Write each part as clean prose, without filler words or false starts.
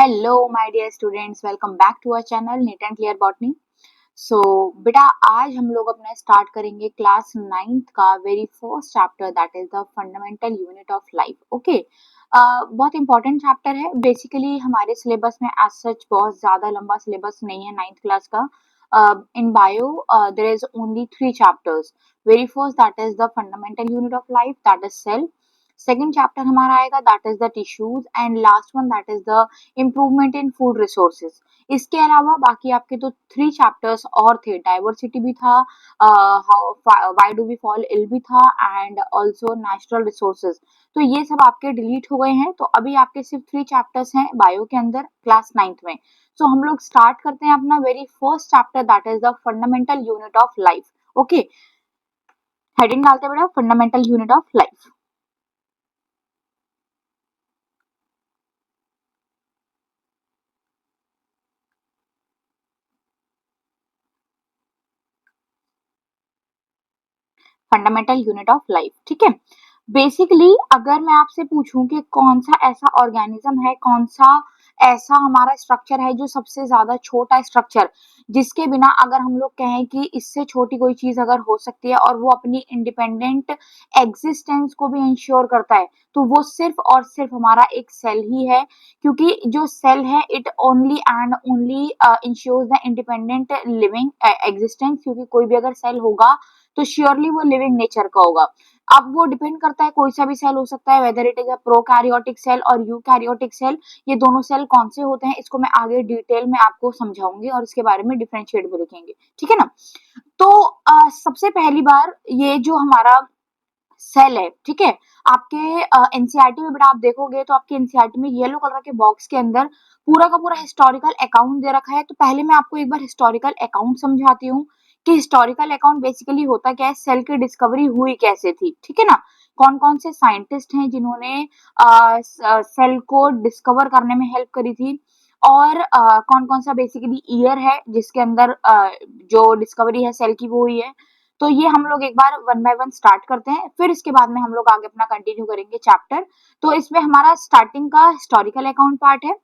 Hello my dear students, welcome back to our channel neat and clear botany. So बेटा, आज हम लोग अपना स्टार्ट करेंगे क्लास 9th का very first chapter, that is the fundamental unit of life. Okay, बहुत important chapter है। Basically हमारे सिलेबस में एज सच बहुत ज्यादा लंबा सिलेबस नहीं है 9th क्लास का। In bio there is only 3 chapters. Very first that is the fundamental unit of life, that is cell. Second chapter हमारा आएगा that is the tissues, and last one that is the improvement in food resources. इसके अलावा बाकी आपके तो 3 chapters और थे। Diversity भी था, why do we fall ill भी था, एंड ऑल्सो नेचुरल रिसोर्सेज। तो ये सब आपके डिलीट हो गए हैं, तो अभी आपके सिर्फ 3 चैप्टर्स हैं बायो के अंदर क्लास 9th में। सो हम लोग स्टार्ट करते हैं अपना very first chapter, that is the fundamental unit of life. Okay, heading डालते हैं बेटा, fundamental unit of life. Fundamental unit of life, ठीक है। बेसिकली अगर मैं आपसे पूछूं कि कौन सा ऐसा ऑर्गेनिज्म है, कौन सा ऐसा हमारा स्ट्रक्चर है जो सबसे ज्यादा छोटा स्ट्रक्चर, जिसके बिना अगर हम लोग कहें कि इससे छोटी कोई चीज अगर हो सकती है और वो अपनी इंडिपेंडेंट एग्जिस्टेंस को भी इंश्योर करता है, तो वो सिर्फ और सिर्फ हमारा एक सेल ही है। क्योंकि जो सेल है it only and only ensures the independent living existence. क्योंकि कोई भी अगर सेल होगा तो श्योरली वो लिविंग नेचर का होगा। अब वो डिपेंड करता है, कोई सा भी सेल हो सकता है, whether it is a prokaryotic cell और यूकैरियोटिक सेल। ये दोनों सेल कौन से होते हैं इसको मैं आगे डिटेल में आपको समझाऊंगी और इसके बारे में डिफरेंशिएट भी लिखेंगे, ठीक है ना। तो सबसे पहली बार ये जो हमारा सेल है, ठीक है, आपके एनसीईआरटी में बेटा आप देखोगे तो आपके एनसीईआरटी में येलो कलर के बॉक्स के अंदर पूरा का पूरा हिस्टोरिकल अकाउंट दे रखा है। तो पहले मैं आपको एक बार हिस्टोरिकल अकाउंट समझाती हूँ कि हिस्टोरिकल अकाउंट बेसिकली होता क्या है, सेल की डिस्कवरी हुई कैसे थी, ठीक है ना। कौन कौन से साइंटिस्ट हैं जिन्होंने सेल को डिस्कवर करने में हेल्प करी थी, और कौन कौन सा बेसिकली ईयर है जिसके अंदर जो डिस्कवरी है सेल की वो हुई है। तो ये हम लोग एक बार वन बाय वन स्टार्ट करते हैं, फिर इसके बाद में हम लोग आगे अपना कंटिन्यू करेंगे चैप्टर। तो इसमें हमारा स्टार्टिंग का हिस्टोरिकल अकाउंट पार्ट है,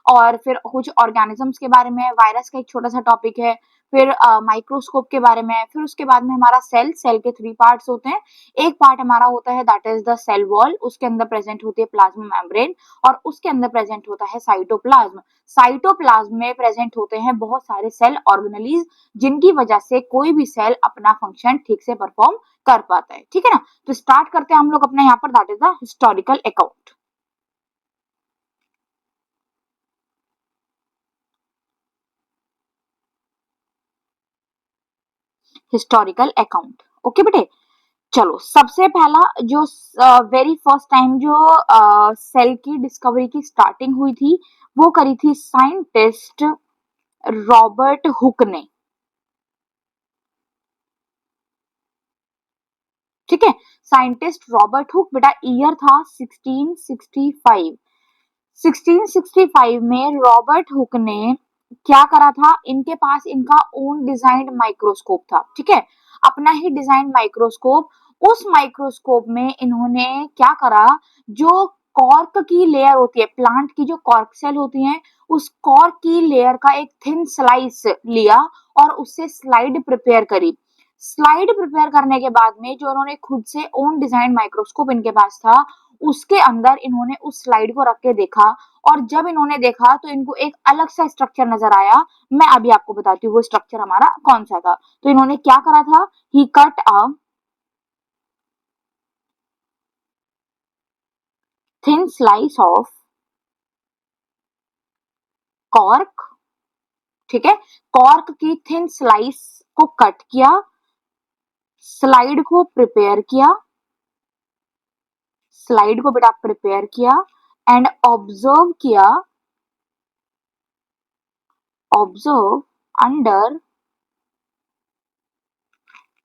और फिर कुछ ऑर्गेनिजम्स के बारे में, वायरस का एक छोटा सा टॉपिक है, फिर माइक्रोस्कोप के बारे में, फिर उसके बाद में हमारा सेल, सेल के 3 पार्ट्स होते हैं। एक पार्ट हमारा होता है that is the cell wall, उसके अंदर प्रेजेंट होती है प्लाज्मा मेम्ब्रेन, और उसके अंदर प्रेजेंट होता है साइटोप्लाज्म। साइटोप्लाज्म में प्रेजेंट होते हैं बहुत सारे सेल ऑर्गेनेलीज, जिनकी वजह से कोई भी सेल अपना फंक्शन ठीक से परफॉर्म कर पाता है, ठीक है ना। तो स्टार्ट करते हैं हम लोग अपने यहाँ पर, that is the historical account. Historical account, okay बेटे। चलो, सबसे पहला जो वेरी फर्स्ट टाइम जो सेल की डिस्कवरी की स्टार्टिंग हुई थी, वो करी थी साइंटिस्ट रॉबर्ट हुक ने, ठीक है। साइंटिस्ट रॉबर्ट हुक, बेटा ईयर था 1665। 1665 में रॉबर्ट हुक ने क्या करा था, इनके पास इनका ओन डिजाइंड माइक्रोस्कोप था, ठीक है, अपना ही डिजाइन माइक्रोस्कोप। उस माइक्रोस्कोप में इन्होंने क्या करा, जो कॉर्क की लेयर होती है, प्लांट की जो कॉर्क सेल होती हैं, उस कॉर्क की लेयर का एक थिन स्लाइस लिया और उससे स्लाइड प्रिपेयर करी। स्लाइड प्रिपेयर करने के बाद में जो उन्होंने खुद से ओन डिजाइन माइक्रोस्कोप इनके पास था, उसके अंदर इन्होंने उस स्लाइड को रख के देखा, और जब इन्होंने देखा तो इनको एक अलग सा स्ट्रक्चर नजर आया। मैं अभी आपको बताती हूँ वो स्ट्रक्चर हमारा कौन सा था। तो इन्होंने क्या करा था, he cut a thin slice of cork, ठीक है, कॉर्क की थिन स्लाइस को कट किया, स्लाइड को प्रिपेयर किया, स्लाइड को बेटा प्रिपेयर किया, एंड ऑब्जर्व किया, observe under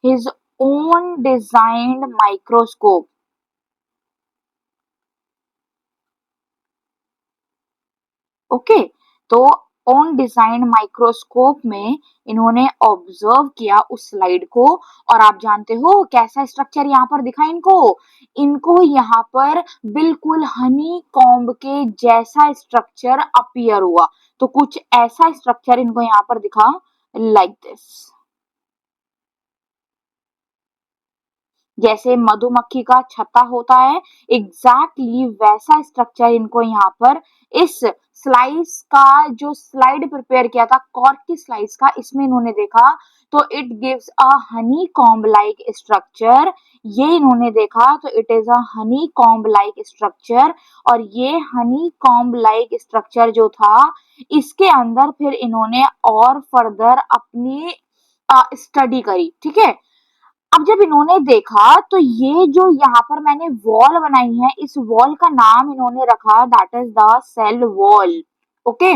his own designed microscope, okay. तो ओन डिजाइन माइक्रोस्कोप में इन्होंने ऑब्जर्व किया उस स्लाइड को, और आप जानते हो कैसा स्ट्रक्चर यहाँ पर दिखा इनको, इनको यहाँ पर बिल्कुल हनी कॉम्ब के जैसा स्ट्रक्चर अपीयर हुआ। तो कुछ ऐसा स्ट्रक्चर इनको यहाँ पर दिखा, लाइक दिस। जैसे मधुमक्खी का छत्ता होता है, एग्जैक्टली वैसा स्ट्रक्चर इनको यहाँ पर इस स्लाइस का जो स्लाइड प्रिपेयर किया था कॉर्क की स्लाइस का, इसमें इन्होंने देखा। तो it gives a Honey comb like structure, ये इन्होंने देखा, तो it is a Honey comb like structure. और ये हनी कॉम्ब लाइक स्ट्रक्चर जो था, इसके अंदर फिर इन्होंने और फर्दर अपनी स्टडी करी, ठीक है। अब जब इन्होंने देखा तो ये जो यहाँ पर मैंने वॉल बनाई है, इस वॉल का नाम इन्होंने रखा that is the cell wall. Okay,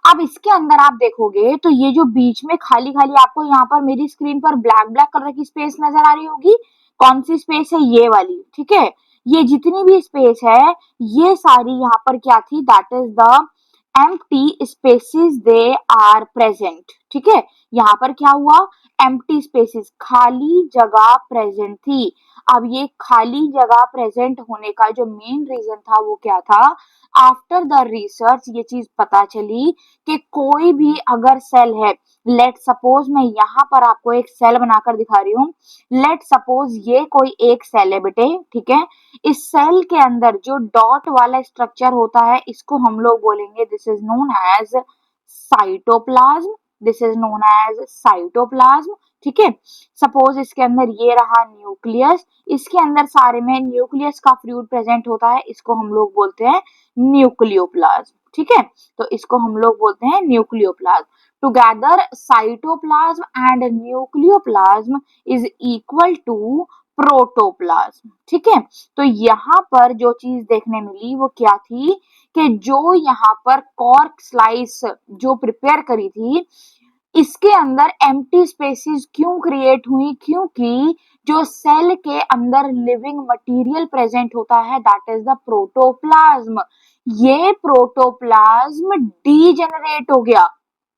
अब इसके अंदर आप देखोगे तो ये जो बीच में खाली खाली आपको यहाँ पर मेरी स्क्रीन पर ब्लैक ब्लैक कलर की स्पेस नजर आ रही होगी, कौन सी स्पेस है, ये वाली, ठीक है। ये जितनी भी स्पेस है, ये सारी यहाँ पर क्या थी, that is the empty spaces they are present, ठीक है। यहाँ पर क्या हुआ, एम्प्टी स्पेसेस, खाली जगह प्रेजेंट थी। अब ये खाली जगह प्रेजेंट होने का जो मेन रीजन था वो क्या था, आफ्टर द रिसर्च ये चीज पता चली कि कोई भी अगर सेल है, लेट सपोज मैं यहाँ पर आपको एक सेल बनाकर दिखा रही हूँ, लेट सपोज ये कोई एक सेल है बेटे, ठीक है। इस सेल के अंदर जो डॉट वाला स्ट्रक्चर होता है, इसको हम लोग बोलेंगे this is known as cytoplasm, this is known as cytoplasm, ठीक है। सपोज इसके अंदर ये रहा न्यूक्लियस, इसके अंदर सारे में न्यूक्लियस का फ्लूइड प्रेजेंट होता है, इसको हम लोग बोलते हैं न्यूक्लियोप्लाज्म, ठीक है। तो इसको हम लोग बोलते हैं nucleoplasm. Together cytoplasm and nucleoplasm is equal to protoplasm, ठीक है। तो यहाँ पर जो चीज देखने मिली वो क्या थी कि जो यहाँ पर कॉर्क स्लाइस जो प्रिपेयर करी थी, इसके अंदर एम्प्टी स्पेसेस क्यों क्रिएट हुई, क्योंकि जो सेल के अंदर लिविंग मटेरियल प्रेजेंट होता है दैट इज द प्रोटोप्लाज्म, ये प्रोटोप्लाज्म डीजेनरेट हो गया,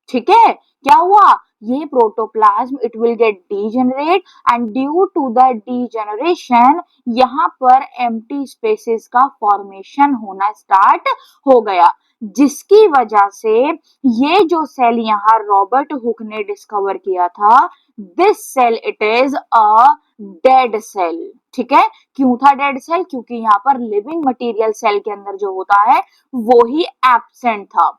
ठीक है। क्या हुआ, ये protoplasm it will get degenerate, and due to the degeneration यहाँ पर एम्प्टी स्पेसेस का फॉर्मेशन होना स्टार्ट हो गया, जिसकी वजह से ये जो सेल यहाँ रॉबर्ट हुक ने डिस्कवर किया था, this cell it is a dead cell, ठीक है। क्यों था डेड सेल, क्योंकि यहाँ पर लिविंग मटेरियल सेल के अंदर जो होता है वो ही एब्सेंट था।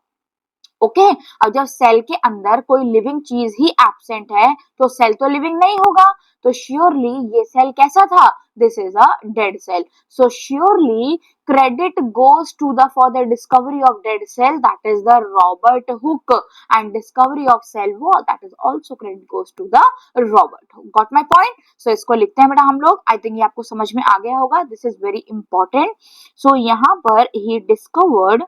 ओके, अब जब सेल के अंदर कोई लिविंग चीज ही एब्सेंट है तो सेल तो लिविंग नहीं होगा, तो श्योरली ये सेल कैसा था, this is a dead cell. So surely credit goes to the for the discovery of dead cell, that is the Robert Hooke, and discovery of cell wall, that is also credit goes to the Robert Hooke. Got my point? So इसको लिखते हैं बेटा हम लोग, I think ये आपको समझ में आ गया होगा, दिस इज वेरी इंपॉर्टेंट। सो यहाँ पर he discovered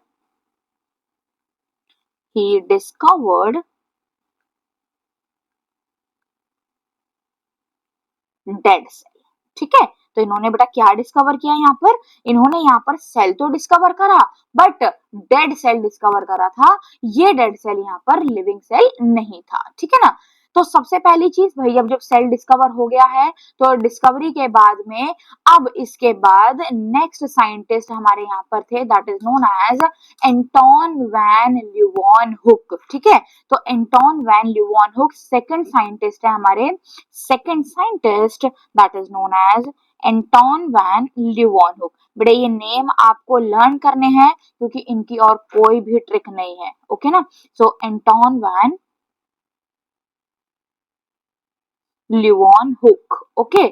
डेड सेल, ठीक है। तो इन्होंने बेटा क्या डिस्कवर किया यहाँ पर, इन्होंने यहाँ पर सेल तो डिस्कवर करा बट डेड सेल डिस्कवर करा था, ये डेड सेल यहाँ पर लिविंग सेल नहीं था, ठीक है ना। तो सबसे पहली चीज भाई, अब जब सेल डिस्कवर हो गया है तो डिस्कवरी के बाद में अब इसके बाद नेक्स्ट साइंटिस्ट हमारे यहाँ पर थे that is known as Anton van Leeuwenhoek, ठीक है। तो Anton van Leeuwenhoek second scientist है हमारे, second scientist that is known as Anton van Leeuwenhoek. बेटा ये नेम आपको लर्न करने हैं क्योंकि इनकी और कोई भी ट्रिक नहीं है, ओके ना। So Anton van Leeuwenhoek, okay,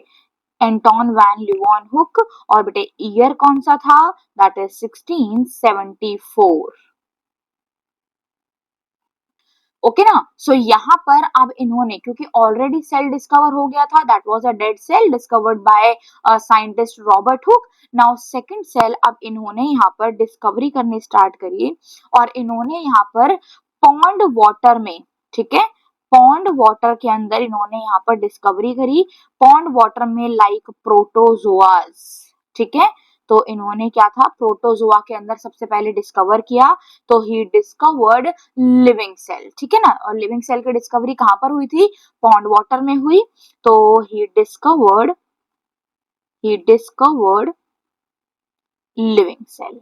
Anton van Leeuwenhoek. और बेटे ईयर कौन सा था, दैट इज 1674, ओके ना। सो यहाँ पर अब इन्होंने क्योंकि ऑलरेडी सेल डिस्कवर हो गया था, that was a dead cell discovered by scientist Robert Hooke. Now second cell अब इन्होंने यहाँ पर डिस्कवरी करनी स्टार्ट करी, और इन्होंने यहाँ पर पॉन्ड वाटर में, ठीक है, पॉन्ड वाटर के अंदर इन्होंने यहाँ पर डिस्कवरी करी, पॉन्ड वाटर में लाइक प्रोटोजोआस, ठीक है। तो इन्होंने क्या था, प्रोटोजोआ के अंदर सबसे पहले डिस्कवर किया, तो ही डिस्कवर्ड लिविंग सेल, ठीक है ना। और लिविंग सेल की डिस्कवरी कहाँ पर हुई थी, पॉन्ड वाटर में हुई। तो ही डिस्कवर्ड लिविंग सेल।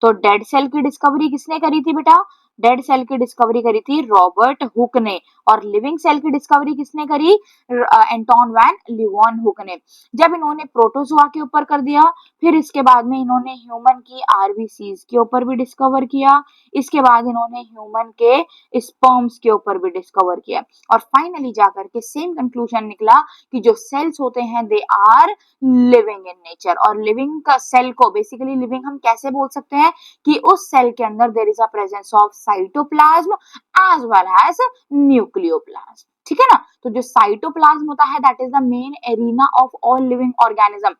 तो डेड सेल की डिस्कवरी किसने करी थी बेटा, डेड सेल की डिस्कवरी करी थी रॉबर्ट हुक ने। और लिविंग सेल की डिस्कवरी किसने करी, एंटोन वैन लीeuwenhoek ने। जब इन्होंने प्रोटोजोआ के ऊपर कर दिया, फिर इसके बाद में इन्होंने ह्यूमन की आरबीसीज के ऊपर भी डिस्कवर किया, इसके बाद इन्होंने ह्यूमन के स्पर्म्स के ऊपर भी डिस्कवर किया, और फाइनली जाकर के सेम कंक्लूजन निकला कि जो सेल्स होते हैं they are living in nature. और लिविंग का सेल को बेसिकली लिविंग हम कैसे बोल सकते हैं कि उस सेल के अंदर there is a presence of cytoplasm as well as nucleoplasm, ठीक है ना। तो जो साइटोप्लाज्म होता है that is the main arena of all living organism,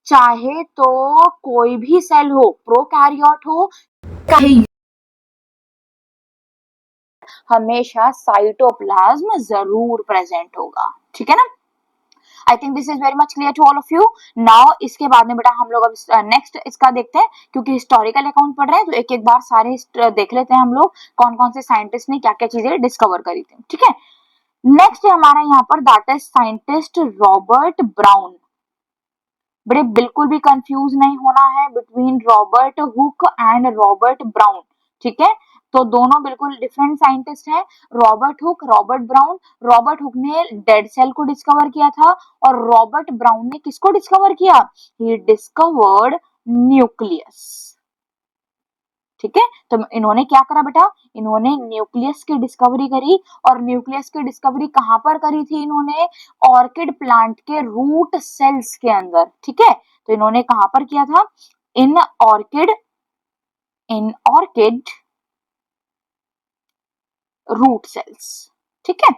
चाहे तो कोई भी सेल हो, प्रोकैरियोट हो, हमेशा साइटोप्लाज्म जरूर प्रेजेंट होगा, ठीक है ना। I think this is very much clear to all of you. Now इसके बाद में बेटा हम लोग अब नेक्स्ट इसका देखते हैं, क्योंकि हिस्टोरिकल अकाउंट पढ़ रहे हैं तो एक एक बार सारे देख लेते हैं हम लोग कौन कौन से साइंटिस्ट ने क्या क्या चीजें डिस्कवर करी थी, ठीक है। नेक्स्ट है हमारा यहाँ पर that is scientist Robert brown. बड़े बिल्कुल भी कंफ्यूज नहीं होना है between Robert Hooke and Robert brown, ठीक है। तो दोनों बिल्कुल डिफरेंट साइंटिस्ट हैं, Robert Hooke, Robert brown. Robert Hooke ने डेड सेल को डिस्कवर किया था, और रॉबर्ट ब्राउन ने किसको डिस्कवर किया, ही डिस्कवर्ड न्यूक्लियस, ठीक है। तो इन्होंने क्या करा बेटा, इन्होंने न्यूक्लियस की डिस्कवरी करी, और न्यूक्लियस की डिस्कवरी कहां पर करी थी इन्होंने, ऑर्किड प्लांट के रूट सेल्स के अंदर, ठीक है। तो इन्होंने कहां पर किया था, इन ऑर्किड रूट सेल्स, ठीक है।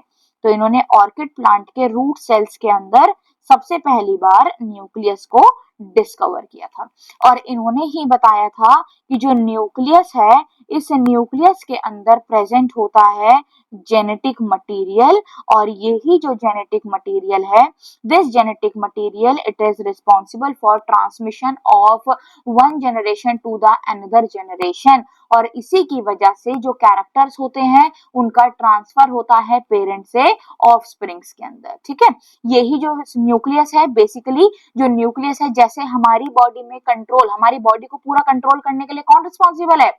तो इन्होंने ऑर्किड प्लांट के रूट सेल्स के अंदर सबसे पहली बार न्यूक्लियस को डिस्कवर किया था, और इन्होंने ही बताया था कि जो न्यूक्लियस है, इस न्यूक्लियस के अंदर प्रेजेंट होता है जेनेटिक मटेरियल, और यही जो जेनेटिक मटेरियल है, this genetic material it is responsible for transmission of one generation to the another generation, और इसी की वजह से जो कैरेक्टर्स होते हैं उनका ट्रांसफर होता है पेरेंट से ऑफस्प्रिंग्स के अंदर, ठीक है। यही जो न्यूक्लियस है, बेसिकली जो न्यूक्लियस है, जैसे हमारी बॉडी में कंट्रोल, हमारी बॉडी को पूरा कंट्रोल करने के लिए कौन रिस्पॉन्सिबल है,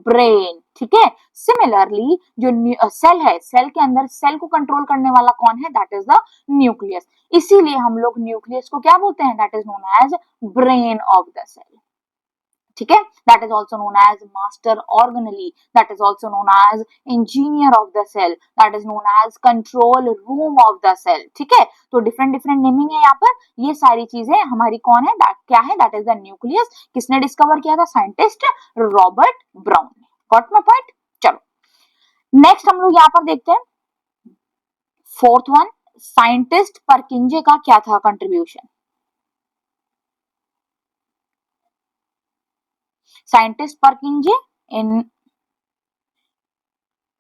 ब्रेन, ठीक है। सिमिलरली जो सेल है, सेल के अंदर सेल को कंट्रोल करने वाला कौन है, दैट इज द न्यूक्लियस। इसीलिए हम लोग न्यूक्लियस को क्या बोलते हैं, that is known as brain of the cell, ठीक है। That is also known as master organelle, that is also known as engineer of the cell, that is known as control room of the cell, ठीक है। तो different different naming है यहाँ पर। ये सारी चीजें हमारी कौन है, क्या है, दैट इज द न्यूक्लियस। किसने डिस्कवर किया था, साइंटिस्ट रॉबर्ट ब्राउन ने। Got my point. चलो नेक्स्ट हम लोग यहाँ पर देखते हैं फोर्थ वन, साइंटिस्ट परकिंजे का क्या था कंट्रीब्यूशन। साइंटिस्ट परकिंजे इन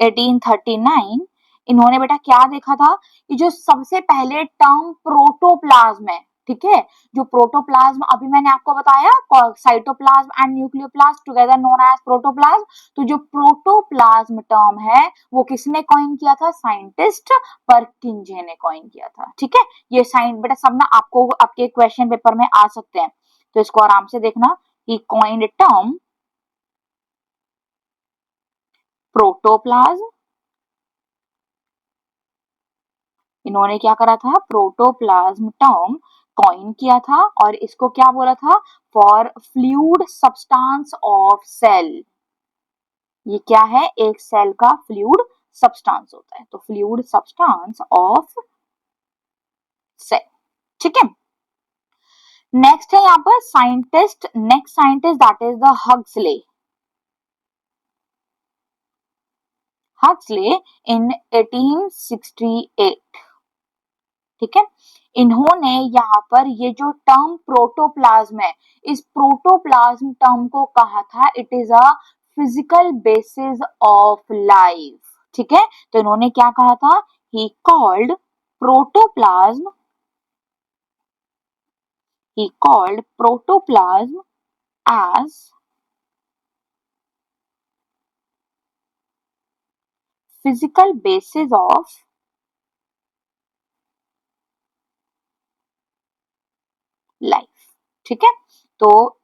1839 इन्होंने बेटा क्या देखा था कि जो सबसे पहले टर्म प्रोटोप्लाज्म है, ठीक है, जो प्रोटोप्लाज्म अभी मैंने आपको बताया cytoplasm and nucleoplasm together known as protoplasm, तो जो प्रोटोप्लाज्म टर्म है वो किसने कॉइन किया था, साइंटिस्ट परकिंजे ने कॉइन किया था, ठीक है। ये साइन बेटा सब ना आपको आपके क्वेश्चन पेपर में आ सकते हैं, तो इसको आराम से देखना। ही कॉइन्ड टर्म प्रोटोप्लाज्म, इन्होंने क्या करा था, प्रोटोप्लाज्म टर्म कॉइन किया था, और इसको क्या बोला था, for fluid substance of cell. ये क्या है, एक सेल का फ्लूइड सब्सटेंस होता है, तो फ्लूइड सब्सटेंस ऑफ सेल, ठीक है। नेक्स्ट है यहाँ पर next scientist that is the Huxley in 1868, ठीक है। इन्होंने यहाँ पर ये जो टर्म प्रोटोप्लाज्म है, इस प्रोटोप्लाज्म टर्म को कहा था it is a physical basis of life, ठीक है। तो इन्होंने क्या कहा था, he called protoplasm as physical basis of life. ठीक है, तो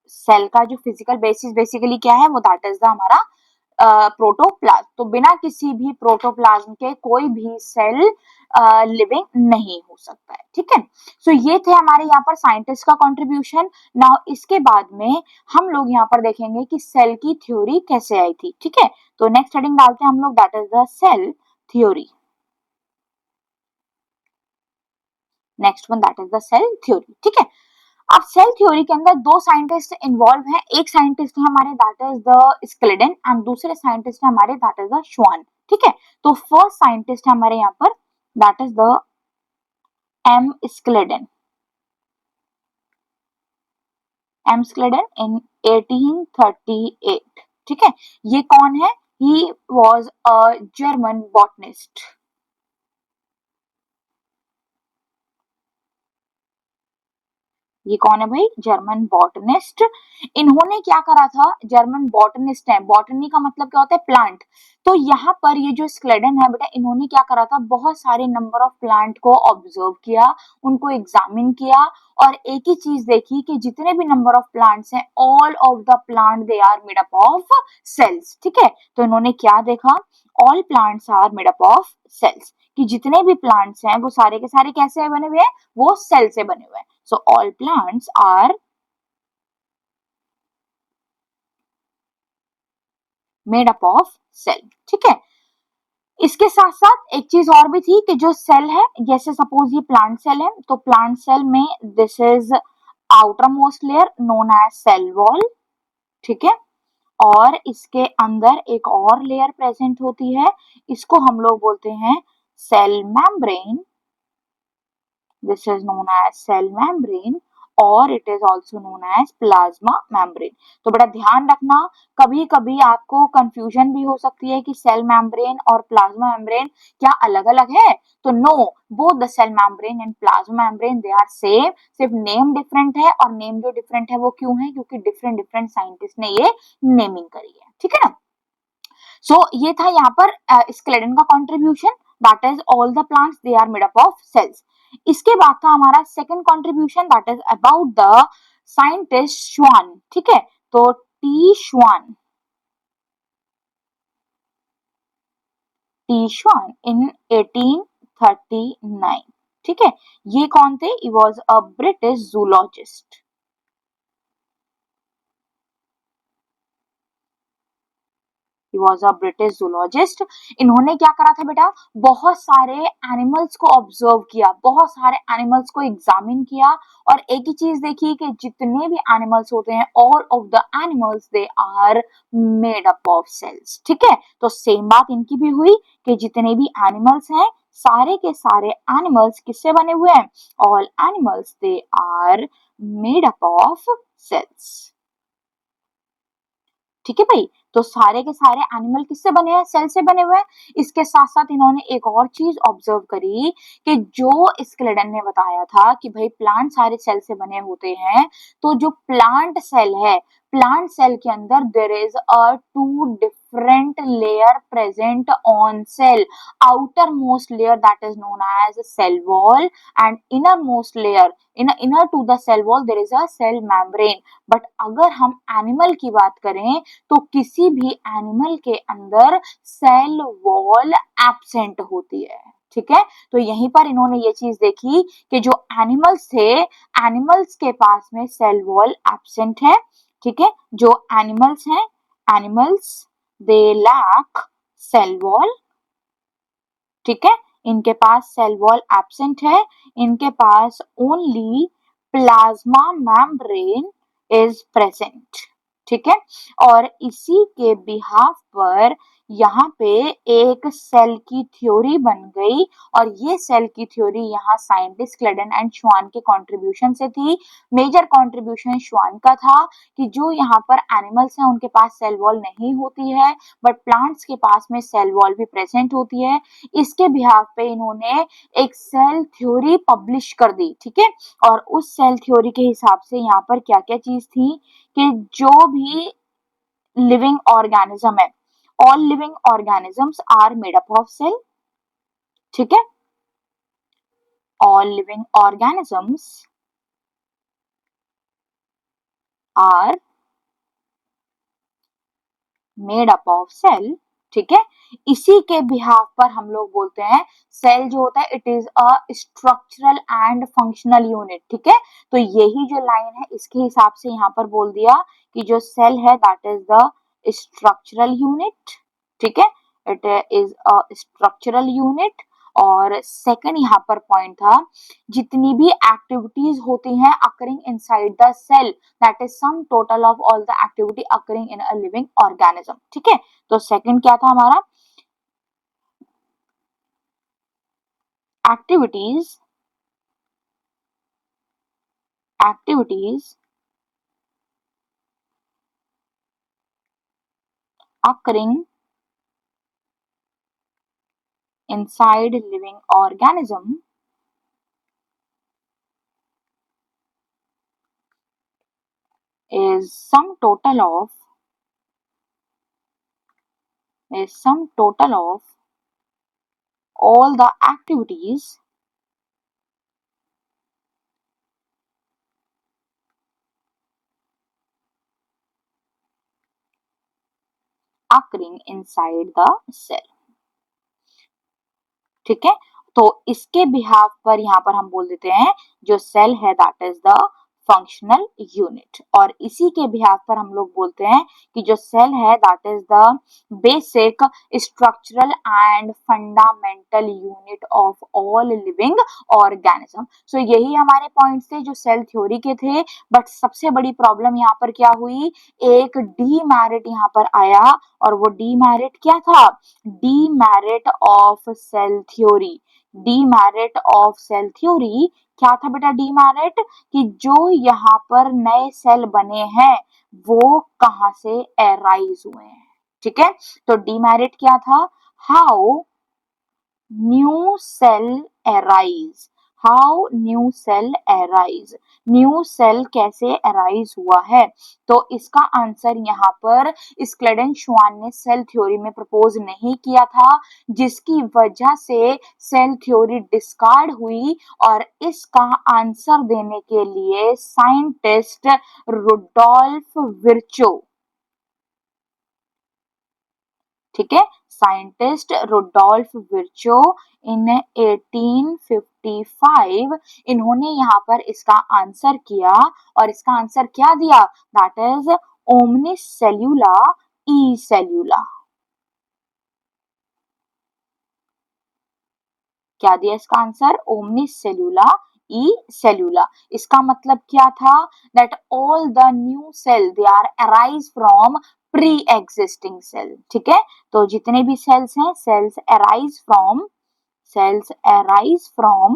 सेल का जो फिजिकल बेसिस बेसिकली क्या है, वो दैट इज द हमारा प्रोटोप्लाज्म। तो बिना किसी भी प्रोटोप्लाज्म के कोई भी सेल लिविंग नहीं हो सकता है। ठीक है, सो ये थे हमारे यहाँ पर साइंटिस्ट का कंट्रीब्यूशन। नाउ इसके बाद में हम लोग यहाँ पर देखेंगे कि सेल की थ्योरी कैसे आई थी। ठीक है, तो नेक्स्ट हेडिंग डालते हैं हम लोग, that is the cell theory. Next one that is the cell theory. ठीक है, अब सेल थ्योरी के अंदर दो साइंटिस्ट इन्वॉल्व हैं। एक साइंटिस्ट है हमारे that is the Schleiden and दूसरे साइंटिस्ट है हमारे दैट इज द श्वान। ठीक है, तो फर्स्ट साइंटिस्ट है हमारे यहाँ पर that is the M Schleiden. M Schleiden in 1838। ठीक है, ये कौन है? He was a German botanist. ये कौन है भाई? German botanist. इन्होंने क्या करा था? जर्मन बॉटनिस्ट है, बॉटनी का मतलब क्या होता है? प्लांट। तो यहाँ पर ये जो स्क्लेडन है बेटा, इन्होंने क्या करा था? बहुत सारे नंबर ऑफ प्लांट को ऑब्जर्व किया, उनको एग्जामिन किया और एक ही चीज देखी कि जितने भी नंबर ऑफ प्लांट्स हैं, all of the plant they are made up of cells. ठीक है, तो इन्होंने क्या देखा? All plants are made up of cells, कि जितने भी प्लांट्स हैं वो सारे के सारे कैसे बने हुए हैं? वो सेल से बने हुए हैं। So all plants are made up of cell। ठीक है, इसके साथ साथ एक चीज और भी थी कि जो सेल है, जैसे सपोज ये प्लांट सेल है, तो प्लांट सेल में this is outermost layer known as cell wall. ठीक है, और इसके अंदर एक और लेयर प्रेजेंट होती है, इसको हम लोग बोलते हैं cell membrane. This is known as cell membrane और it is also known as plasma membrane। तो बड़ा ध्यान रखना, कभी कभी आपको कंफ्यूजन भी हो सकती है कि सेल मेम्ब्रेन और प्लाज्मा मेम्ब्रेन क्या अलग अलग है? तो no, both the cell membrane and plasma membrane they are same, सिर्फ नेम डिफरेंट है। और नेम जो डिफरेंट है वो क्यों है? क्योंकि डिफरेंट डिफरेंट साइंटिस्ट ने ये नेमिंग करी है। ठीक है ना, सो ये था यहाँ पर स्केलेटन का contribution, that is all the plants they are made up of cells. इसके बाद था हमारा second contribution, that is about the scientist Schwann. ठीक है, तो टी श्वान इन 1839। ठीक है, ये कौन थे? ही was a British zoologist. He was a British zoologist। इन्होंने क्या करा था बेटा? बहुत सारे एनिमल्स को ऑब्जर्व किया, बहुत सारे एनिमल्स को एग्जामिन किया और एक ही चीज देखी कि जितने भी एनिमल्स होते हैं, all of the animals they are made up of cells. ठीक है, तो सेम बात इनकी भी हुई कि जितने भी एनिमल्स हैं, सारे के सारे एनिमल्स किससे बने हुए हैं? All animals they are made up of cells. ठीक है भाई, तो सारे के सारे एनिमल किससे बने हैं? सेल से बने हुए हैं। इसके साथ साथ इन्होंने एक और चीज ऑब्जर्व करी कि जो स्केलेटन ने बताया था कि भाई प्लांट सारे सेल से बने होते हैं, तो जो प्लांट सेल है, प्लांट सेल के अंदर there is a two different layer present on cell. Outermost layer that is known as cell wall and innermost layer, inner to the cell wall there is a cell membrane. But अगर हम animal की बात करें, तो किसी भी animal के अंदर सेल वॉल एब्सेंट होती है। ठीक है, तो यहीं पर इन्होंने ये चीज देखी कि जो एनिमल्स थे, एनिमल्स के पास में सेल वॉल एब्सेंट है। ठीक है, जो एनिमल्स हैं, animals they lack cell wall. ठीक है, इनके पास सेल वॉल एब्सेंट है, इनके पास only plasma membrane is present. ठीक है, और इसी के बिहाफ पर यहाँ पे एक सेल की थ्योरी बन गई और ये सेल की थ्योरी यहाँ साइंटिस्ट क्लेडन एंड श्वान के कंट्रीब्यूशन से थी। मेजर कंट्रीब्यूशन श्वान का था कि जो यहाँ पर एनिमल्स हैं उनके पास सेल वॉल नहीं होती है बट प्लांट्स के पास में सेल वॉल भी प्रेजेंट होती है। इसके बिहाफ पे इन्होंने एक सेल थ्योरी पब्लिश कर दी, ठीक है। और उस सेल थ्योरी के हिसाब से यहाँ पर क्या क्या चीज थी कि जो भी लिविंग ऑर्गेनिज्म है, all living organisms are made up of cell, ठीक है। all living organisms are made up of cell, ठीक है। इसी के बिहाफ पर हम लोग बोलते हैं सेल जो होता है it is a structural and functional unit, ठीक है। तो यही जो लाइन है इसके हिसाब से यहाँ पर बोल दिया कि जो सेल है that is the structural unit, ठीक है। It is a structural unit. और सेकंड यहाँ पर पॉइंट था जितनी भी एक्टिविटीज होती हैं occurring inside the cell that is sum total of all the activity occurring in a living organism, ठीक है। तो सेकंड क्या था हमारा, activities occurring inside living organism is sum total of all the activities occurring inside the cell, ठीक है। तो इसके बिहाफ पर यहाँ पर हम बोल देते हैं जो सेल है that is the functional unit. और इसी के बिहाफ पर हम लोग बोलते हैं कि जो सेल है that is the basic structural and fundamental unit of all living organism. So यही हमारे पॉइंट्स थे जो सेल थ्योरी के थे। बट सबसे बड़ी प्रॉब्लम यहाँ पर क्या हुई, एक डीमेरिट यहाँ पर आया और वो डीमेरिट क्या था, demerit of cell theory. Demerit of cell theory क्या था बेटा, डीमेरिट कि जो यहाँ पर नए सेल बने हैं वो कहाँ से एराइज हुए हैं, ठीक है। तो डीमेरिट क्या था, how new cell arise, how new cell arise, new cell कैसे एराइज हुआ है। तो इसका आंसर यहाँ पर स्क्लेडन श्वान ने सेल थ्योरी में प्रपोज नहीं किया था जिसकी वजह से सेल थ्योरी डिस्कार्ड हुई। और इसका आंसर देने के लिए साइंटिस्ट रुडोल्फ विर्चो, ठीक है, साइंटिस्ट रुडोल्फ विर्चो इन 1855 इन्होंने यहाँ पर इसका आंसर किया। और इसका आंसर क्या दिया, दैट इज ओमनिस सेल्यूला ई सेल्यूला। क्या दिया इसका आंसर, ओमनिस सेल्यूला ई सेल्यूला। इसका मतलब क्या था, that all the new cell they are arise from pre existing cell, ठीक है। तो जितने भी सेल्स हैं cells arise from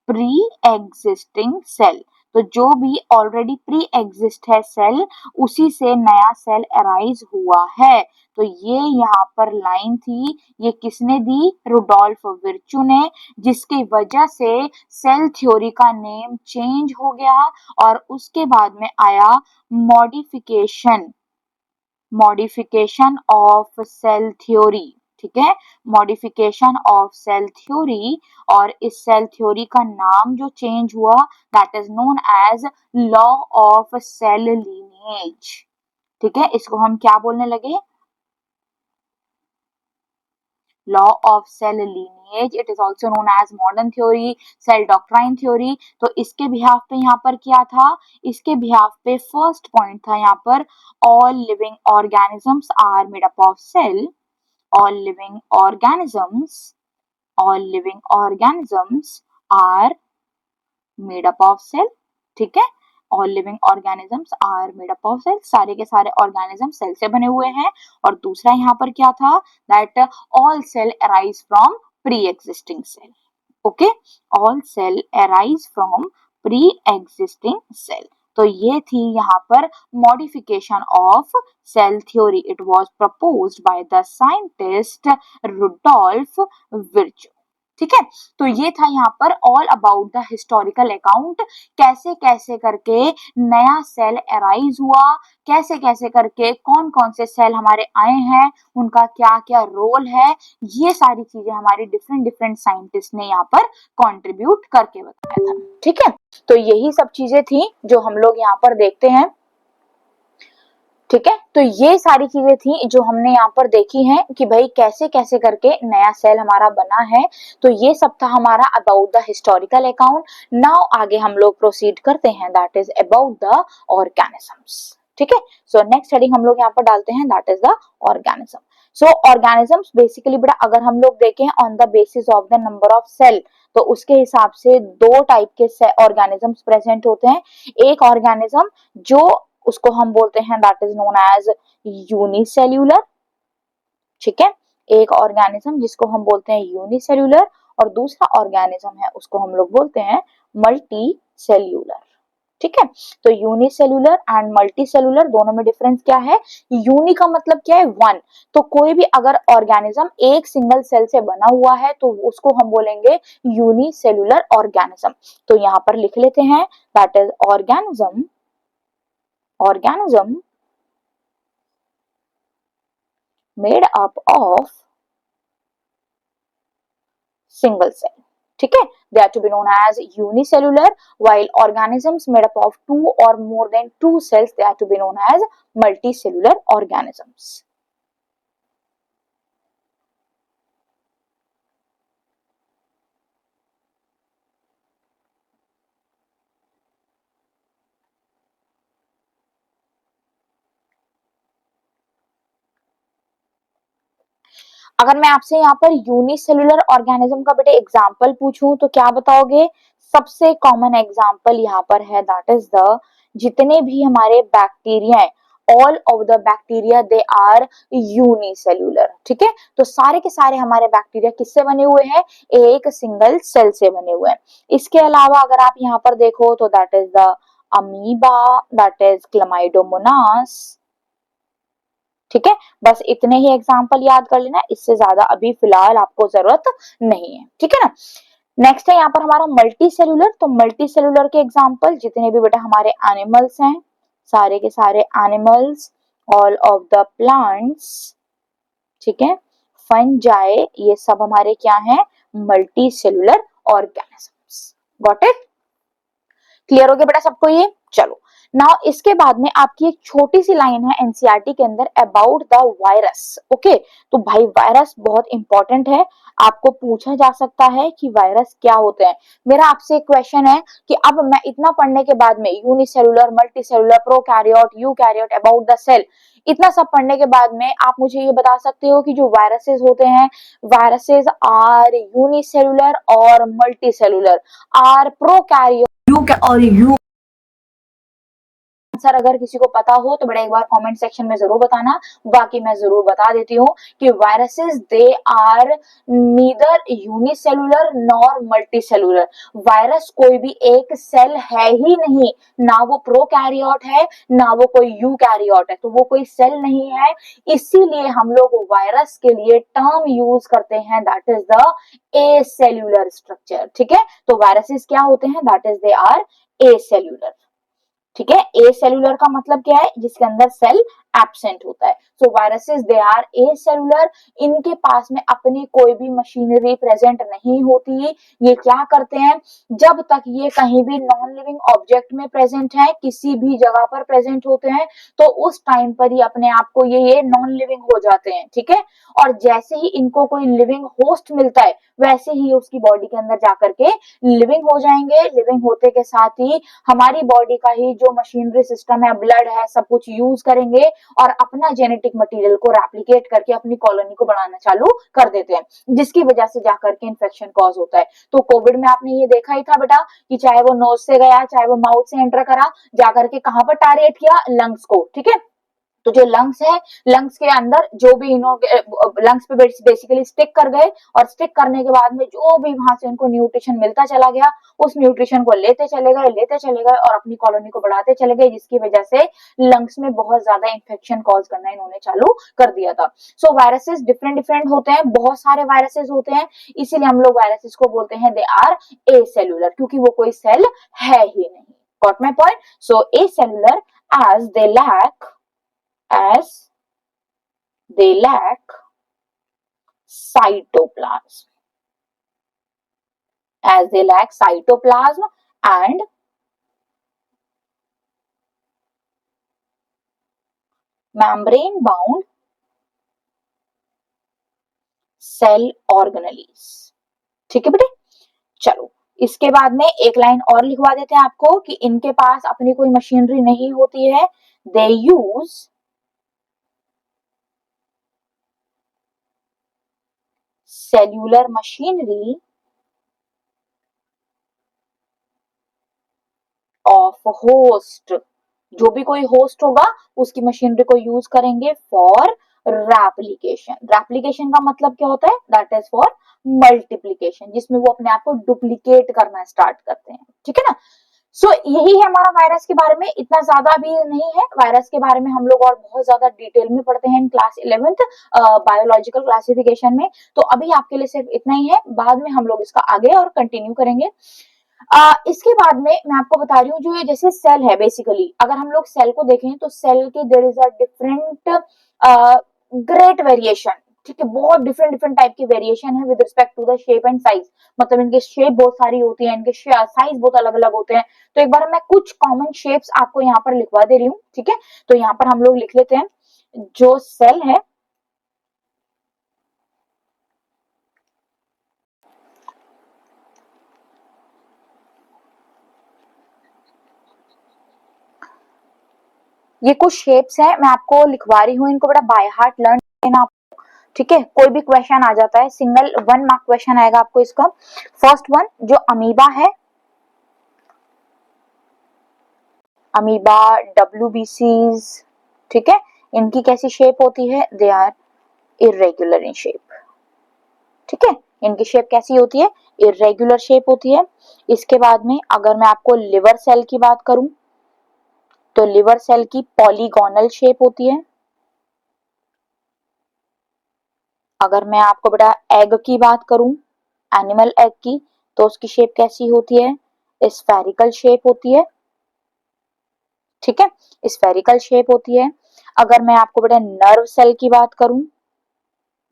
pre existing cell. तो जो भी ऑलरेडी प्री एग्जिस्ट है सेल उसी से नया सेल अराइज हुआ है। तो ये यहाँ पर लाइन थी, ये किसने दी, रुडोल्फ विर्चू ने, जिसकी वजह से सेल थ्योरी का नेम चेंज हो गया। और उसके बाद में आया मॉडिफिकेशन ऑफ सेल थ्योरी, ठीक है, मॉडिफिकेशन ऑफ सेल थ्योरी। और इस सेल थ्योरी का नाम जो चेंज हुआ that is known as law of cell lineage, ठीक है। इसको हम क्या बोलने लगे, law of cell lineage. It is also known as modern theory, cell doctrine theory. तो इसके बिहाफ पे यहाँ पर क्या था, इसके बिहाफ पे फर्स्ट पॉइंट था यहाँ पर all living organisms are made up of cell, all living organisms are made up of cell, ठीक है। All living organisms are made up of cells, सारे के सारे ऑर्गेनिज्म सेल से बने हुए हैं। और दूसरा यहाँ पर क्या था, that all cell arise from pre existing cell. Okay, all cell arise from pre existing cell. तो ये थी यहाँ पर modification of cell theory. It was proposed by the scientist Rudolf Virchow. ठीक है, तो ये था यहाँ पर all about the historical account, कैसे कैसे करके नया सेल अराइज हुआ, कैसे कैसे करके कौन कौन से सेल हमारे आए हैं, उनका क्या क्या रोल है, ये सारी चीजें हमारी डिफरेंट डिफरेंट साइंटिस्ट ने यहाँ पर कंट्रीब्यूट करके बताया था। ठीक है, तो यही सब चीजें थी जो हम लोग यहाँ पर देखते हैं। ठीक है, तो ये सारी चीजें थी जो हमने यहाँ पर देखी हैं कि भाई कैसे कैसे करके नया सेल हमारा बना है। तो ये सब था हमारा about the historical account. Now आगे हम लोग प्रोसीड करते हैं, that is about the organisms. ठीक है, सो नेक्स्ट हेडिंग हम लोग यहाँ पर डालते हैं, that is the organism. So organisms basically बेटा अगर हम लोग देखें on the basis of the number of cell, तो उसके हिसाब से दो टाइप के ऑर्गेनिजम्स प्रेजेंट होते हैं। एक ऑर्गेनिज्म जो उसको हम बोलते हैं that is known as unicellular. ठीक है, एक ऑर्गेनिज्म जिसको हम बोलते हैं यूनिसेल्यूलर, और दूसरा ऑर्गेनिज्म है उसको हम लोग बोलते हैं मल्टी सेल्यूलर। ठीक है, तो यूनिसेल्यूलर एंड मल्टी सेल्यूलर दोनों में डिफरेंस क्या है? यूनि का मतलब क्या है? वन। तो कोई भी अगर ऑर्गेनिज्म एक सिंगल सेल से बना हुआ है तो उसको हम बोलेंगे यूनिसेल्यूलर ऑर्गेनिज्म। तो यहाँ पर लिख लेते हैं, that is organism made up of single cell. ठीक है, they are to be known as unicellular, while organisms made up of two or more than two cells, they are to be known as multicellular organisms. अगर मैं आपसे यहाँ पर unicellular organism का बेटे example पूछूं तो क्या बताओगे? सबसे कॉमन एग्जाम्पल यहाँ पर है, दैट इज द जितने भी हमारे बैक्टीरिया हैं, all of the bacteria they are unicellular. ठीक है, तो सारे के सारे हमारे बैक्टीरिया किससे बने हुए हैं? एक सिंगल सेल से बने हुए हैं। इसके अलावा अगर आप यहाँ पर देखो तो that is the amoeba, that is Chlamydomonas. ठीक है, बस इतने ही एग्जाम्पल याद कर लेना, इससे ज्यादा अभी फिलहाल आपको जरूरत नहीं है। ठीक है ना। नेक्स्ट है यहाँ पर हमारा मल्टी सेल्यूलर। तो मल्टी सेल्यूलर के एग्जाम्पल जितने भी बेटा हमारे एनिमल्स हैं, सारे के सारे animals, all of the plants, ठीक है, फंजाई, ये सब हमारे क्या है? Multi cellular organisms. Got it? Clear हो गया बेटा सबको ये? चलो नाउ इसके बाद में आपकी एक छोटी सी लाइन है एनसीईआरटी के अंदर अबाउट द वायरस। ओके, तो भाई वायरस बहुत इंपॉर्टेंट है, आपको पूछा जा सकता है कि वायरस क्या होते हैं। मेरा आपसे एक क्वेश्चन है कि अब मैं इतना पढ़ने के बाद में unicellular, multicellular, prokaryote, eukaryote, about the cell, इतना सब पढ़ने के बाद में आप मुझे ये बता सकते हो कि जो वायरसेस होते हैं, वायरसेस आर यूनिसेलुलर और मल्टीसेलुलर, आर प्रोकैरियोट और यू आंसर अगर किसी को पता हो तो बड़ा एक बार कमेंट सेक्शन में जरूर बताना। बाकी मैं जरूर बता देती हूँ कि viruses they are neither unicellular nor multicellular. Virus कोई भी एक सेल है ही नहीं, ना वो प्रोकैरियोट है ना वो कोई यूकैरियोट है, तो वो कोई सेल नहीं है। इसीलिए हम लोग वायरस के लिए टर्म यूज करते हैं, that is the acellular structure. ठीक है, तो वायरसेस क्या होते हैं? That is they are acellular. ठीक है, ए सेल्यूलर का मतलब क्या है? जिसके अंदर सेल एब्सेंट होता है। So viruses they are acellular, इनके पास में अपनी कोई भी मशीनरी प्रेजेंट नहीं होती। ये क्या करते हैं? जब तक ये कहीं भी नॉन लिविंग ऑब्जेक्ट में प्रेजेंट है, किसी भी जगह पर प्रेजेंट होते हैं, तो उस टाइम पर ही अपने आप को ये नॉन लिविंग हो जाते हैं। ठीक है, और जैसे ही इनको कोई लिविंग होस्ट मिलता है वैसे ही उसकी बॉडी के अंदर जाकर के लिविंग हो जाएंगे। लिविंग होते के साथ ही हमारी बॉडी का ही जो मशीनरी सिस्टम है, ब्लड है, सब कुछ यूज करेंगे और अपना जेनेटिक मटेरियल को रेप्लिकेट करके अपनी कॉलोनी को बढ़ाना चालू कर देते हैं, जिसकी वजह से जाकर के इन्फेक्शन कॉज होता है। तो कोविड में आपने ये देखा ही था बेटा कि चाहे वो नोज से गया, चाहे वो माउथ से एंटर करा, जाकर के कहां पर टारगेट किया, लंग्स को, ठीक है। तो जो लंग्स है, लंग्स के अंदर जो भी लंग्स पे बेसिकली स्टिक कर गए और स्टिक करने के बाद में जो भी वहां से उनको न्यूट्रिशन मिलता चला गया, उस न्यूट्रिशन को लेते चले गए और अपनी कॉलोनी को बढ़ाते चले गए, जिसकी वजह से लंग्स में बहुत ज्यादा इंफेक्शन कॉज करना इन्होंने चालू कर दिया था। सो वायरसेस डिफरेंट डिफरेंट होते हैं, बहुत सारे वायरसेस होते हैं, इसीलिए हम लोग वायरसेस को बोलते हैं दे आर ए सेलुलर, क्योंकि वो कोई सेल है ही नहीं। Got my point? So A cellular as they lack as they lack cytoplasm, as they lack cytoplasm and membrane bound cell organelles। ठीक है बेटे, चलो इसके बाद में एक लाइन और लिखवा देते हैं आपको कि इनके पास अपनी कोई मशीनरी नहीं होती है, they use cellular machinery of host, जो भी कोई होस्ट होगा उसकी मशीनरी को यूज करेंगे फॉर रेप्लिकेशन। रेप्लिकेशन का मतलब क्या होता है? दैट इज फॉर मल्टीप्लीकेशन, जिसमें वो अपने आप को डुप्लीकेट करना स्टार्ट करते हैं, ठीक है ना। सो यही है हमारा वायरस के बारे में, इतना ज्यादा भी नहीं है। वायरस के बारे में हम लोग और बहुत ज्यादा डिटेल में पढ़ते हैं in class 11th biological classification में। तो अभी आपके लिए सिर्फ इतना ही है, बाद में हम लोग इसका आगे और कंटिन्यू करेंगे। इसके बाद में मैं आपको बता रही हूँ, जो ये जैसे सेल है, बेसिकली अगर हम लोग सेल को देखें तो सेल के there is a different great variation, ठीक है, बहुत डिफरेंट डिफरेंट टाइप की वेरिएशन है with respect to the shape and size. मतलब इनके शेप बहुत सारी होती है, इनके साइज बहुत अलग अलग होते हैं। तो एक बार मैं कुछ कॉमन शेप्स आपको यहाँ पर लिखवा दे रही हूँ, ठीक है। तो यहाँ पर हम लोग लिख लेते हैं, जो सेल है ये कुछ शेप्स हैं, मैं आपको लिखवा रही हूँ, इनको बड़ा बाय हार्ट लर्न करना, ठीक है। कोई भी क्वेश्चन आ जाता है, सिंगल 1 मार्क क्वेश्चन आएगा आपको इसका। फर्स्ट वन, जो अमीबा है, अमीबा, WBCs, ठीक है, इनकी कैसी शेप होती है? They are irregular in shape, ठीक है। इनकी शेप कैसी होती है? इरेगुलर शेप होती है। इसके बाद में अगर मैं आपको लिवर सेल की बात करूं तो लिवर सेल की पॉलीगोनल शेप होती है। अगर मैं आपको बेटा एग की बात करूं, एनिमल एग की, तो उसकी शेप कैसी होती है? स्फेरिकल शेप होती है, ठीक है, स्फेरिकल शेप होती है। अगर मैं आपको बेटा नर्व सेल की बात करूं,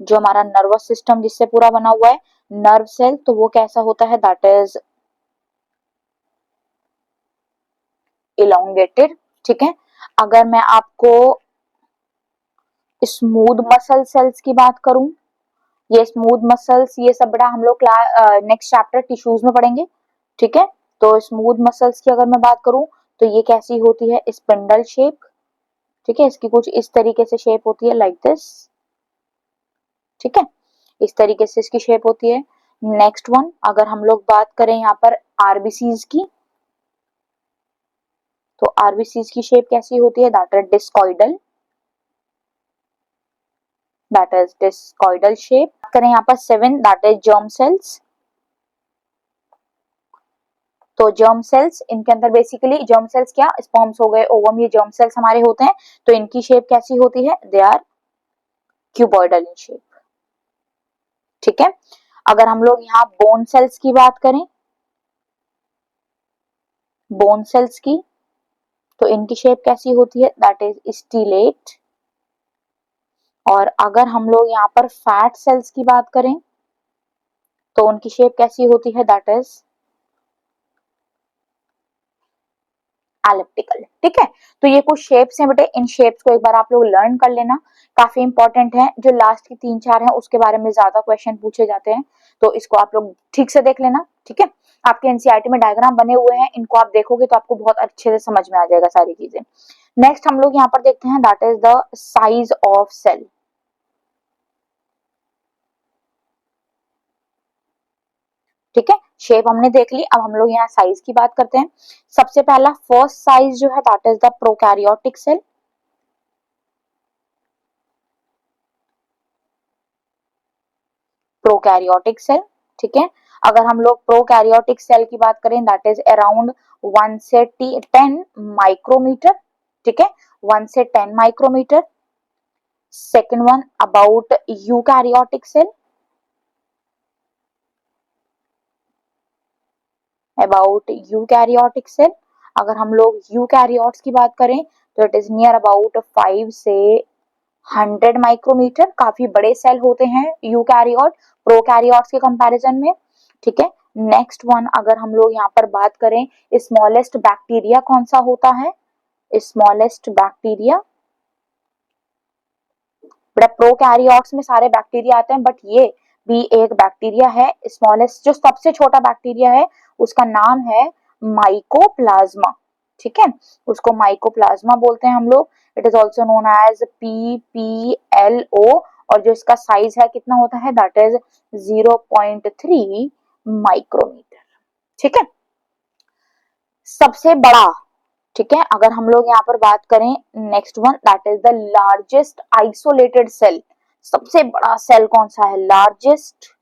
जो हमारा नर्वस सिस्टम जिससे पूरा बना हुआ है, नर्व सेल, तो वो कैसा होता है? दैट इज इलोंगेटेड, ठीक है। अगर मैं आपको स्मूथ मसल सेल्स की बात करूं, ये स्मूथ मसल्स, ये सब बड़ा हम लोग नेक्स्ट चैप्टर टिश्यूज में पढ़ेंगे, ठीक है। तो स्मूथ मसल्स की अगर मैं बात करूं तो ये कैसी होती है? स्पिंडल शेप, ठीक है, इसकी कुछ इस तरीके से शेप होती है, लाइक दिस, ठीक है, इस तरीके से इसकी शेप होती है। नेक्स्ट वन, अगर हम लोग बात करें यहाँ पर आरबीसीज की, तो आरबीसीज की शेप कैसी होती है? That is discoidal, that is discoidal shape. करें यहाँ पर 7, दैट इज जर्म सेल्स। तो जर्म सेल्स, इनके अंदर बेसिकली जर्म सेल्स क्या, स्पर्म्स हो गए, ओवम, ये जर्म सेल्स हमारे होते हैं। तो इनकी शेप कैसी होती है? They are cuboidal in shape, ठीक है। अगर हम लोग यहाँ बोन सेल्स की बात करें, बोन सेल्स की, तो इनकी शेप कैसी होती है? That is stellate. और अगर हम लोग यहाँ पर फैट सेल्स की बात करें तो उनकी शेप कैसी होती है? That is elliptical. ठीक है, तो ये कुछ शेप्स हैं बेटे, इन शेप्स को एक बार आप लोग लर्न कर लेना, काफी इंपॉर्टेंट है। जो लास्ट की 3-4 हैं उसके बारे में ज्यादा क्वेश्चन पूछे जाते हैं, तो इसको आप लोग ठीक से देख लेना। ठीक है, आपके एनसीईआरटी में डायग्राम बने हुए हैं, इनको आप देखोगे तो आपको बहुत अच्छे से समझ में आ जाएगा सारी चीजें। नेक्स्ट हम लोग यहाँ पर देखते हैं, that is the size of cell. ठीक है, शेप हमने देख ली, अब हम लोग यहाँ साइज की बात करते हैं। सबसे पहला फर्स्ट साइज जो है that is the prokaryotic cell. Prokaryotic cell, ठीक है, अगर हम लोग प्रोकैरियोटिक सेल की बात करें दैट इज अराउंड 1 से 10 माइक्रोमीटर। ठीक है, 1 से 10 micrometre. Second one about eukaryotic cell, about eukaryotic cell, अगर हम लोग यूकैरियोट्स की बात करें तो इट इज नियर अबाउट 5 से 100 माइक्रोमीटर। काफी बड़े सेल होते हैं यूकैरियोट प्रोकैरियोट्स के कंपैरिजन में। ठीक है, नेक्स्ट वन अगर हम लोग यहाँ पर बात करें, स्मॉलेस्ट बैक्टीरिया कौन सा होता है, स्मॉलेस्ट बैक्टीरिया, प्रोकैरियोट्स में सारे बैक्टीरिया आते हैं बट ये भी एक बैक्टीरिया है, स्मॉलेस्ट जो सबसे छोटा बैक्टीरिया है उसका नाम है माइकोप्लाज्मा। ठीक है, उसको माइकोप्लाज्मा बोलते हैं हम लोग। It is also known as PPLO, और जो इसका साइज है कितना होता है दैट इज 0.3 माइक्रोमीटर। ठीक है, सबसे बड़ा, ठीक है, अगर हम लोग यहाँ पर बात करें next one that is the largest isolated cell. सबसे बड़ा सेल कौन सा है, लार्जेस्ट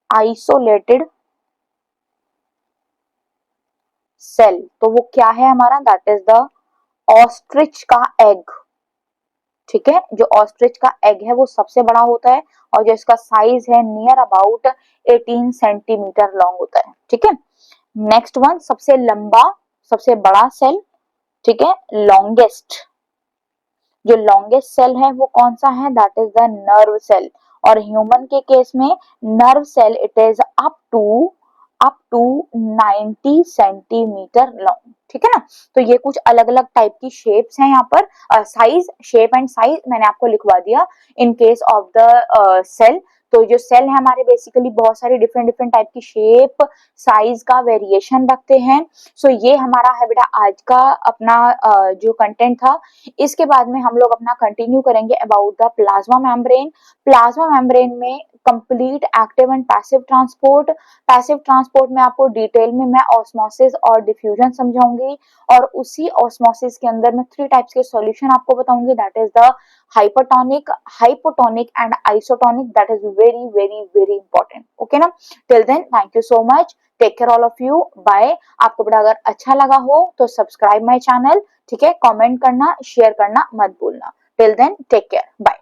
आइसोलेटेड सेल, तो वो क्या है हमारा, दैट इज द ऑस्ट्रिच का एग। ठीक है, जो ऑस्ट्रिच का एग है वो सबसे बड़ा होता है, और जो इसका साइज है नियर अबाउट 18 सेंटीमीटर लॉन्ग होता है। ठीक है, नेक्स्ट वन सबसे लंबा, सबसे बड़ा सेल, ठीक है, लॉन्गेस्ट, जो लॉन्गेस्ट सेल है वो कौन सा है, that is the nerve cell. और ह्यूमन के केस में nerve cell it is up to 90 centimetres long. ठीक है ना, तो ये कुछ अलग अलग टाइप की शेप्स हैं यहाँ पर, साइज, शेप एंड साइज मैंने आपको लिखवा दिया in case of the cell. तो जो सेल है हमारे बेसिकली बहुत सारी डिफरेंट डिफरेंट टाइप की शेप साइज का वेरिएशन रखते हैं। सो ये हमारा है बेटा आज का अपना जो कंटेंट था। इसके बाद में हम लोग अपना कंटिन्यू करेंगे about the plasma membrane. Plasma membrane में complete active and passive transport. Passive transport में आपको डिटेल में मैं ऑस्मोसिस और डिफ्यूजन समझाऊंगी, और उसी ऑस्मोसिस के अंदर मैं 3 टाइप्स के सॉल्यूशन आपको बताऊंगी, that is the hypertonic, hypotonic and isotonic. That is very very very important. Okay ना, till then thank you so much, take care all of you, bye. आपको बेटा अगर अच्छा लगा हो तो सब्सक्राइब माय चैनल, ठीक है, कमेंट करना, शेयर करना मत भूलना। Till then take care, bye.